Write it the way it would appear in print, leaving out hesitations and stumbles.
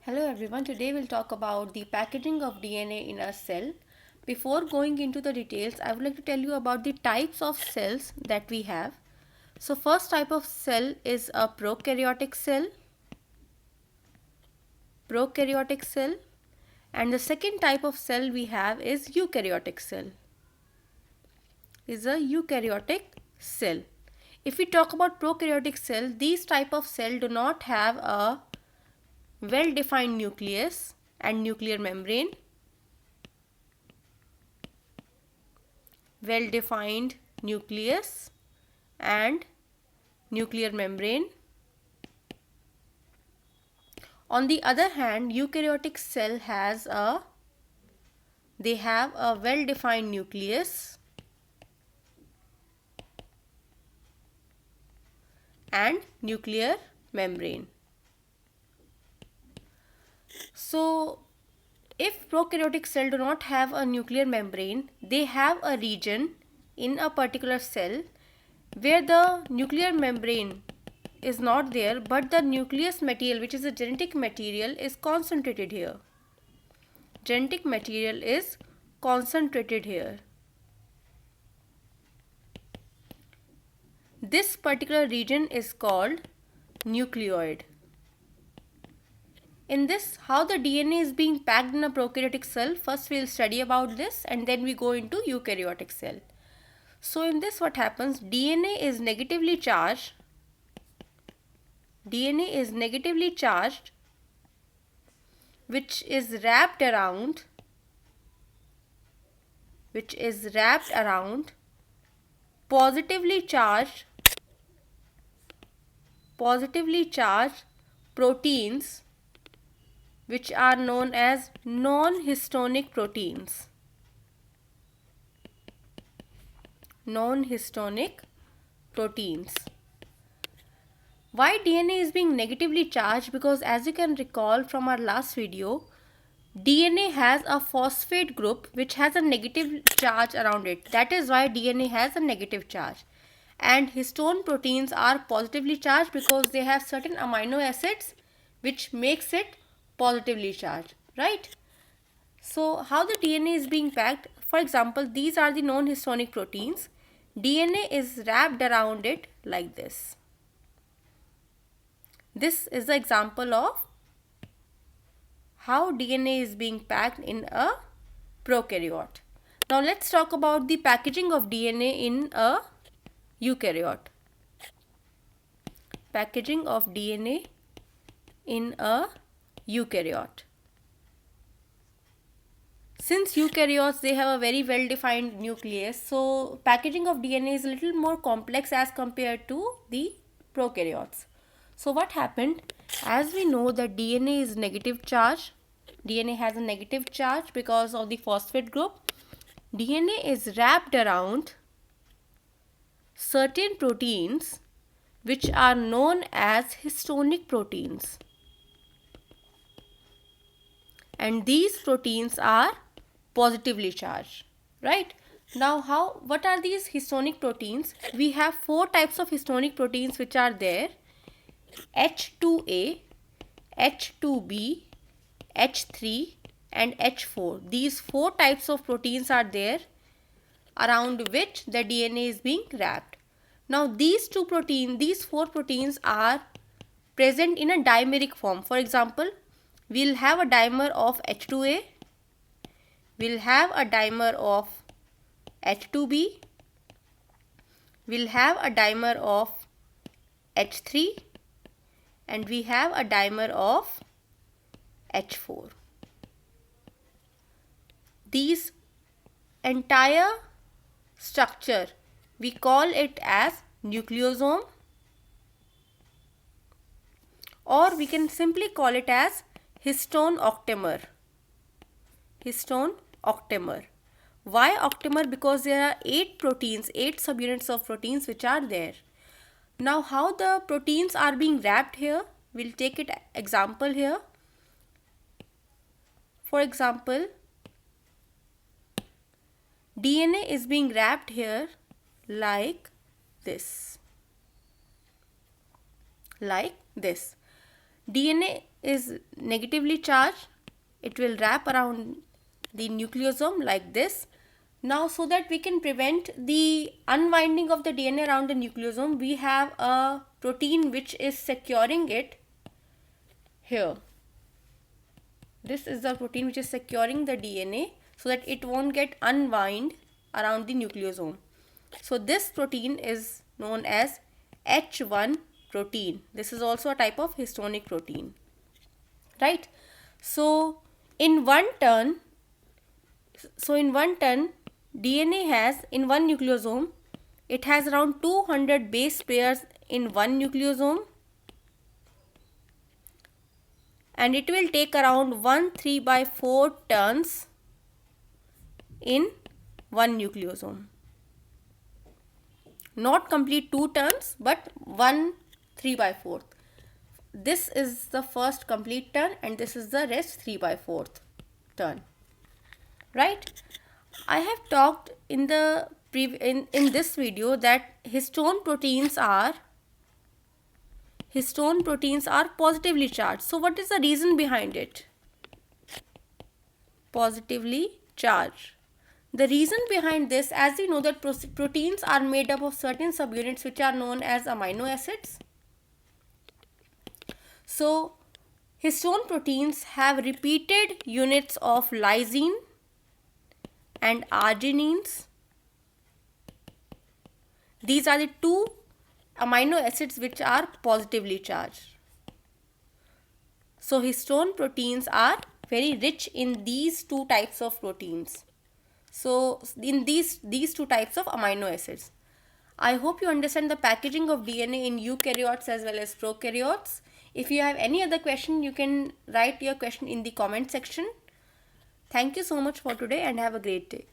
Hello everyone, today we'll talk about the packaging of DNA in a cell. Before going into the details, I would like to tell you about the types of cells that we have. So first type of cell is a prokaryotic cell, and the second type of cell we have is a eukaryotic cell. If we talk about prokaryotic cell, these type of cell do not have a well-defined nucleus and nuclear membrane. Well-defined nucleus and nuclear membrane. On the other hand, eukaryotic cell have a well-defined nucleus and nuclear membrane. So if prokaryotic cell do not have a nuclear membrane, they have a region in a particular cell where the nuclear membrane is not there, but the nucleus material, which is the genetic material, is concentrated here. Genetic material is concentrated here. This particular region is called nucleoid. In this, how the DNA is being packed in a prokaryotic cell, first we will study about this and then we go into eukaryotic cell. So in this what happens, DNA is negatively charged, which is wrapped around positively charged proteins, which are known as non-histonic proteins. Why DNA is being negatively charged? Because as you can recall from our last video, DNA has a phosphate group which has a negative charge around it. That is why DNA has a negative charge. And histone proteins are positively charged because they have certain amino acids which makes it positively charged, right? So how the DNA is being packed? For example, these are the non-histonic proteins. DNA is wrapped around it like this. This is the example of how DNA is being packed in a prokaryote. Now let's talk about the packaging of DNA in a eukaryote. Packaging of DNA in a eukaryote. Since eukaryotes, they have a very well defined nucleus, so packaging of DNA is a little more complex as compared to the prokaryotes. So what happened, as we know that DNA is negative charge, DNA has a negative charge because of the phosphate group. DNA is wrapped around certain proteins which are known as histonic proteins, and these proteins are positively charged, right? Now what are these histonic proteins? We have four types of histonic proteins which are there: H2A, H2B, H3 and H4. These four types of proteins are there around which the DNA is being wrapped. Now these four proteins are present in a dimeric form. For example, we'll have a dimer of H2A, we'll have a dimer of H2B, we'll have a dimer of H3 and we have a dimer of H4. These entire structure, we call it as nucleosome, or we can simply call it as histone octamer. Why octamer? Because there are 8 subunits of proteins which are there. Now how the proteins are being wrapped here? We'll take it example here. For example, DNA is being wrapped here like this. DNA is negatively charged, it will wrap around the nucleosome like this. Now, so that we can prevent the unwinding of the DNA around the nucleosome, we have a protein which is securing it here. This is the protein which is securing the DNA so that it won't get unwind around the nucleosome. So this protein is known as H1 protein. This is also a type of histonic protein, right? So in one turn DNA has, in one nucleosome, it has around 200 base pairs in one nucleosome, and it will take around 1 3/4 turns in one nucleosome. Not complete 2 turns, but 1 3/4. This is the first complete turn and this is the rest 3/4 turn. Right? I have talked in this video that histone proteins are positively charged. So what is the reason behind it? Positively charged. The reason behind this, as we know that proteins are made up of certain subunits which are known as amino acids. So histone proteins have repeated units of lysine and arginines. These are the two amino acids which are positively charged. So histone proteins are very rich in these two types of proteins. So in these two types of amino acids. I hope you understand the packaging of DNA in eukaryotes as well as prokaryotes. If you have any other question, you can write your question in the comment section. Thank you so much for today and have a great day.